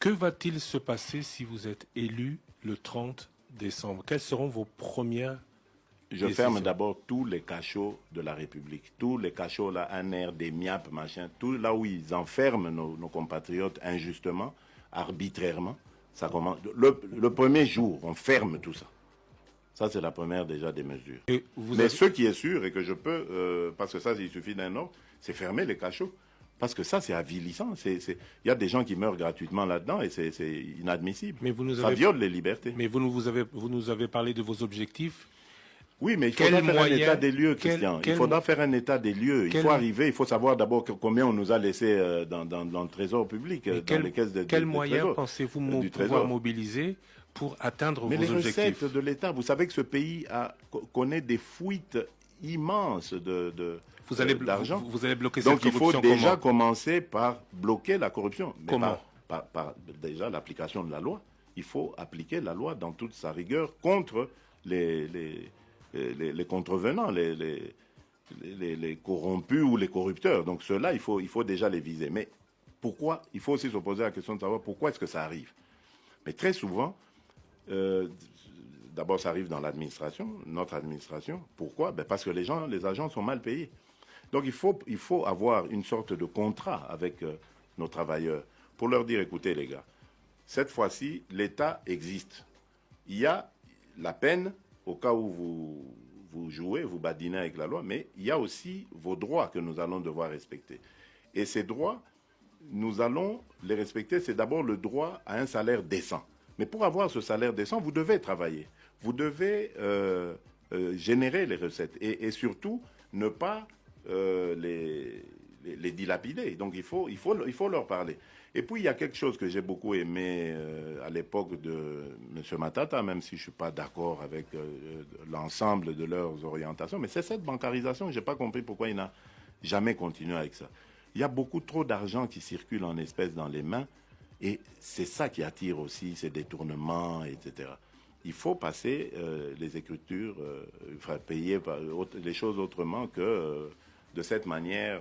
Que va-t-il se passer si vous êtes élu le 30 décembre? Quelles seront vos premières Je ferme décisions? d'abord tous les cachots de la République. Tous les cachots, là, ANR, des MIAP, machin, tout là où ils enferment nos compatriotes injustement, arbitrairement. Ça commence. Le premier jour, on ferme tout ça. Ça, c'est la première déjà des mesures. Et vous Mais avez... ce qui est sûr et que je peux, parce que ça, il suffit d'un ordre, c'est fermer les cachots. Parce que ça, c'est avilissant. Il y a des gens qui meurent gratuitement là-dedans et c'est inadmissible. Mais vous nous Ça avez... viole les libertés. Mais vous nous avez parlé de vos objectifs. Oui, mais il faudra faire un état des lieux, quel- Christian. quel- Il faudra faire un état des lieux. Il quel- faut arriver, il faut savoir d'abord combien on nous a laissé dans le trésor public, Mais dans les caisses quels de moyens trésor, pensez-vous du pouvoir trésor. mobiliser pour atteindre Mais vos les objectifs? recettes de l'État, vous savez que ce pays connaît des fuites immenses d'argent. Vous allez bloquer Donc cette il faut corruption déjà comment? commencer par bloquer la corruption. Mais Comment? par déjà l'application de la loi. Il faut appliquer la loi dans toute sa rigueur contre les contrevenants, les corrompus ou les corrupteurs. Donc ceux-là, il faut déjà les viser. Mais pourquoi? Il faut aussi se poser la question de savoir pourquoi est-ce que ça arrive. Mais très souvent, d'abord ça arrive dans l'administration, notre administration. Pourquoi? Parce que les agents sont mal payés. Donc il faut avoir une sorte de contrat avec nos travailleurs pour leur dire, écoutez les gars, cette fois-ci, l'État existe. Il y a la peine au cas où vous jouez, vous badinez avec la loi, mais il y a aussi vos droits que nous allons devoir respecter. Et ces droits, nous allons les respecter. C'est d'abord le droit à un salaire décent. Mais pour avoir ce salaire décent, vous devez travailler. Vous devez générer les recettes et surtout ne pas les dilapider. Donc il faut leur parler. Et puis il y a quelque chose que j'ai beaucoup aimé à l'époque de M. Matata, même si je ne suis pas d'accord avec l'ensemble de leurs orientations, mais c'est cette bancarisation. Je n'ai pas compris pourquoi il n'a jamais continué avec ça. Il y a beaucoup trop d'argent qui circule en espèces dans les mains et c'est ça qui attire aussi ces détournements, etc. Il faut passer les écritures, payer les choses autrement que de cette manière.